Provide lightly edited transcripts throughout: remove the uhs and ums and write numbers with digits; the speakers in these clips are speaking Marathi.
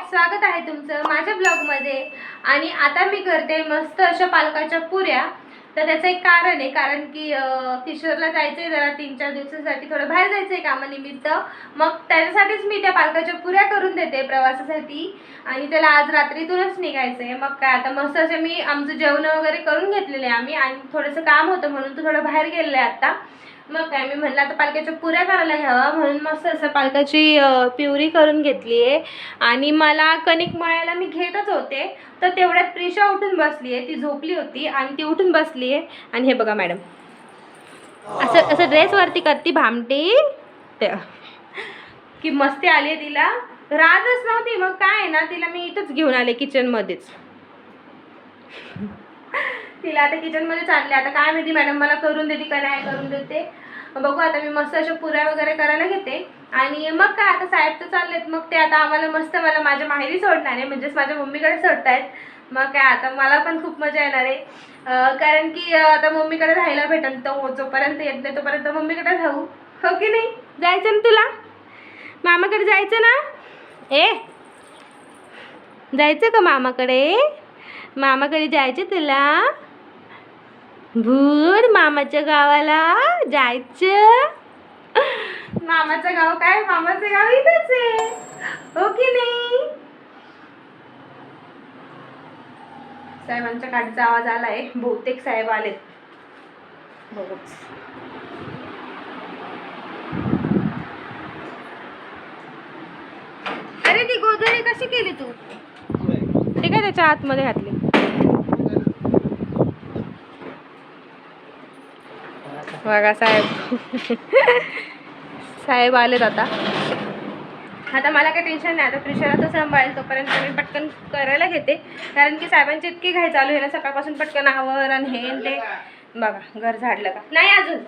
स्वागत आहे तुमचं माझ्या ब्लॉगमध्ये। आणि आता मी करते मस्त अशा पालकाच्या पुऱ्या। तर त्याचं एक कारण आहे, कारण की किशोरला जायचंय जरा 3-4 दिवसासाठी, थोडं बाहेर जायचंय कामानिमित्त। मग त्याच्यासाठीच मी त्या पालकाच्या पुऱ्या करून देते प्रवासासाठी। आणि त्याला आज रात्रीतूनच निघायचंय। मग काय आता मस्त असे मी आमचं जेवण वगैरे करून घेतलेले आम्ही, आणि थोडंसं काम होतं म्हणून तो थोडं बाहेर गेलेलं आहे आता। मग काय मी म्हणलं आता पालकाच्या पुऱ्या करायला घ्यावा, म्हणून मस्त असं पालकाची प्युरी करून घेतली आहे। आणि मला कणिक मळायला मी घेतच होते, तर तेवढ्यात प्रिशा उठून बसली आहे। ती झोपली होती आणि ती उठून बसली आहे। आणि हे बघा मॅडम, असं असं ड्रेसवरती करती भामटी की मस्ती आली आहे तिला, राहतच नव्हती। मग काय ना, तिला मी इथंच घेऊन आले किचनमध्येच। तिला आता किचनमध्येच आणले। आता काय माहिती मॅडम मला करून देते का नाही करून देते, बघू। आता मी मस्त अशा पुऱ्या वगैरे करायला घेते। आणि मग काय आता साहेब तर चाललेत, मग ते आता आम्हाला मस्त मला माझ्या माहेरी सोडणार आहे, म्हणजेच माझ्या मम्मीकडे सोडतायत। मग काय आता मला पण खूप मजा येणार आहे, कारण की आता मम्मीकडे राहायला भेटेल। तो जोपर्यंत येत नाही तोपर्यंत मम्मीकडे राहू, हो की नाही? जायचं ना तुला मामाकडे, जायचं ना? जायचं का मामाकडे? मामाकडे जायचं तुला? भूड मामाच्या गावाला जायचं? मामाचं गाव काय, मामाचं गाव इथंच आहे, हो की नाही? साहेबांच्या गाडीचा आवाज आलाय, बहुतेक साहेब आलेत बघूच। अरे ती गोधडी कशी केली तू? ते काय त्याच्या आतमध्ये घातली? बघा साहेब साहेब आलेत आता। आता मला काही टेन्शन नाही, आता प्रिशाला तर सांभाळेल, तोपर्यंत मी पटकन करायला घेते। कारण की साहेबांची इतकी घाई चालू आहे ना सकाळपासून, पटकन आवर आणि हे ते। बघा घर झाडलं का नाही अजून,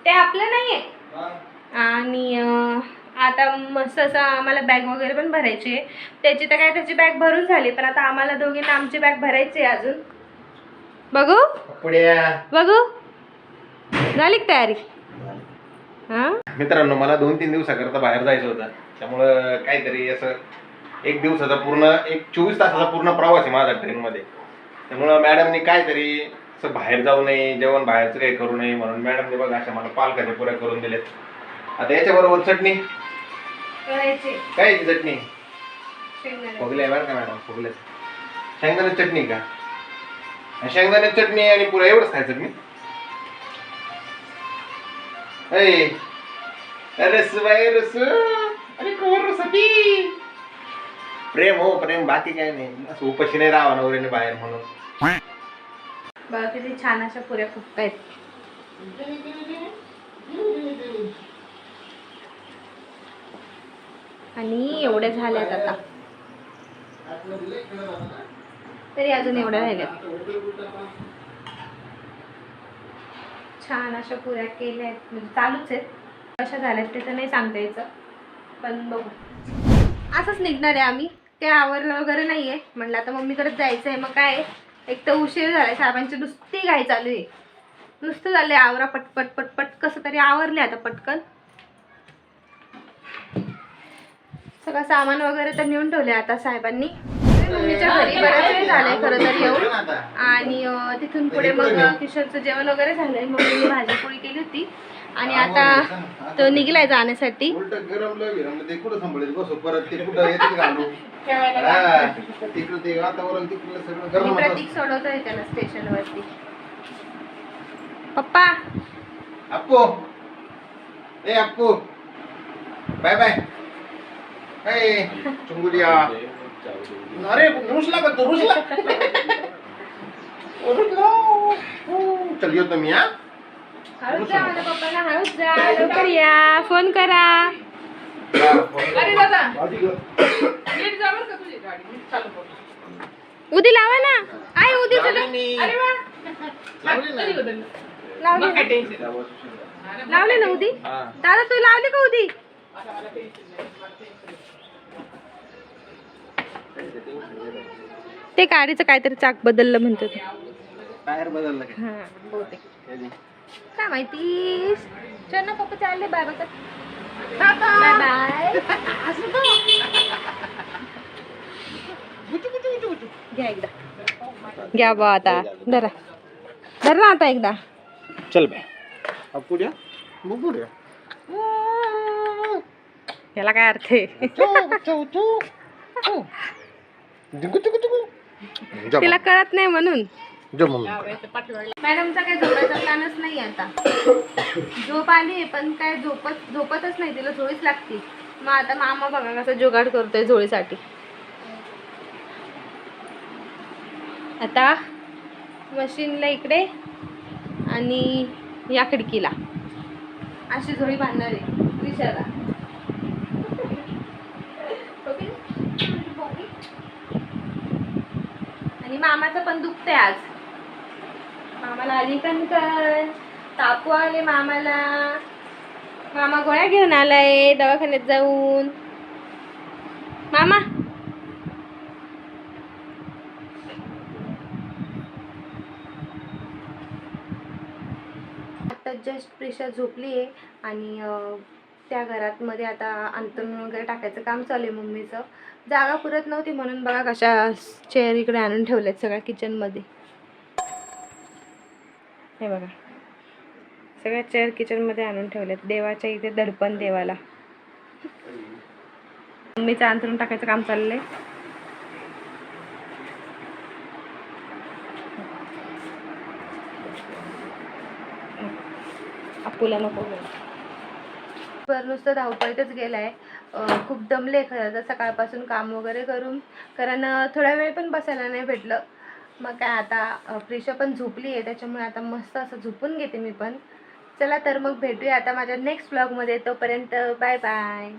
ते आपलं नाही आहे। आणि आता मस्त असं आम्हाला बॅग वगैरे पण भरायची आहे। त्याची तर काय त्याची बॅग भरून झाली, पण आता आम्हाला दोघींना आमची बॅग भरायची आहे अजून। बघू बघू झाली का तयारी? मित्रांनो, मला 2-3 दिवसाकरता बाहेर जायचं होतं, त्यामुळं काहीतरी असं एक दिवसाचा पूर्ण 24 तासाचा पूर्ण प्रवास आहे माझा ट्रेनमध्ये। त्यामुळं मॅडमने काहीतरी असं बाहेर जाऊ नये, जेवण बाहेरचं काही करू नये म्हणून मॅडमने बघा अशा मला पालकाच्या पुऱ्या करून दिल्यात। आता याच्याबरोबर चटणी काय, चटणी फुगले बरं का मॅडम, फुगले शेंगदाण्याची चटणी का? शेंगदाण्याची चटणी आणि पुऱ्या एवढंच खायचं मी? रस बाई रस, अरे कोण रसती? प्रेम हो प्रेम, बाकी काय नाही। असं उपाशी नाही राहावं नवऱ्याने बाहेर म्हणून। बघा किती छान अशा पुऱ्या फुगतायत। आणि एवढ्या झाल्यात आता, तरी अजून एवढ्या राहिल्यात। छान अशा पुऱ्या केल्या आहेत, म्हणजे चालूच आहेत। कशा झाल्यात ते तर नाही सांगता यायचं, पण बघू। असंच निघणार आहे आम्ही, ते आवरलं वगैरे नाही आहे। म्हटलं आता मम्मीकडेच जायचं आहे। मग काय, एक तर उशीर झाला, साहेबांची नुसती घाई चालू आहे, नुसतं झालंय आवरा पटपट पटपट। कसं तरी आवरले आता पटकन, सगळं सामान वगैरे तर नेऊन ठेवले आता साहेबांनी। मम्मीच्या घरी बराच वेळ झालाय खरं तर येऊन। आणि तिथून पुढे मग किशोरचं जेवण वगैरे झालंय, मम्मीने भाजी पोळी केली होती। आणि आता तो निघलाय जाण्यासाठी। प्रतीक सोडवतोय त्याला स्टेशन वरती। पप्पा अप्पू, ए अप्पू, बाय बाय। चुंगुलिया, अरे रुसला का तू? रुसला चल येतो मी। हळूच जा, माझ्या पप्पाला हळूच जा, लवकर या, फोन करा। अरे दादा नीट जा बरं का, तुझी गाडी नीट चालू कर। उदी लावा ना, आई उदी चला। अरे वा, लावले ना उदी? दादा तू लावली का उदी? ते गाडीचं काहीतरी चाक बदललं म्हणतो, टायर बदललं का? हां बहुतेक, काय माहिती। चल ना पप्पा, चालले बाय बाय, बाय बाय। घ्या एकदा, घ्या बा आता, धरा धर ना आता एकदा. चल बे अपू द्या बघू द्या. याला काय अर्थ आहे? तिला कळत नाही म्हणून. मॅडमचा काही झोपायचा प्लॅनच नाही आता. झोप आली पण काय झोपतच नाही, तिला झोळीच लागते. मग आता मामा बघा कसं जुगाड करतोय झोळीसाठी. आता मशीनला इकडे आणि या खिडकीला अशी झोळी बांधणार आहे विषयाला. आणि मामाचं पण दुखतंय आज. मामाला आली कणकण, तापू आले मामाला. मामा गोळ्या घेऊन आलाय दवाखान्यात जाऊन. मामा आता जस्ट प्रिशा झोपली आहे आणि त्या घरात मध्ये आता अंथरूण वगैरे टाकायचं काम चालू आहे मम्मीचं. जागा पुरत नव्हती म्हणून बघा कशा चेअर इकडे आणून ठेवल्यात सगळ्या किचनमध्ये. हे बघा सगळ्या चेअर किचनमध्ये आणून ठेवल्यात. देवाच्या इथे दडपण देवाला. मम्मीचं अंथरूण टाकायचं काम चाललंय. अपुला नको पर नुसतं धावपळीतच गेलाय. खूप दमले खरं तर सकाळपासून काम वगैरे करून, कारण थोडा वेळ पण बसायला नाही भेटलं. मग काय आता प्रिशा पण झोपली आहे त्याच्यामुळे आता मस्त असं झोपून घेते मी पण. चला तर मग भेटूया आता माझ्या नेक्स्ट ब्लॉगमध्ये. तोपर्यंत बाय बाय.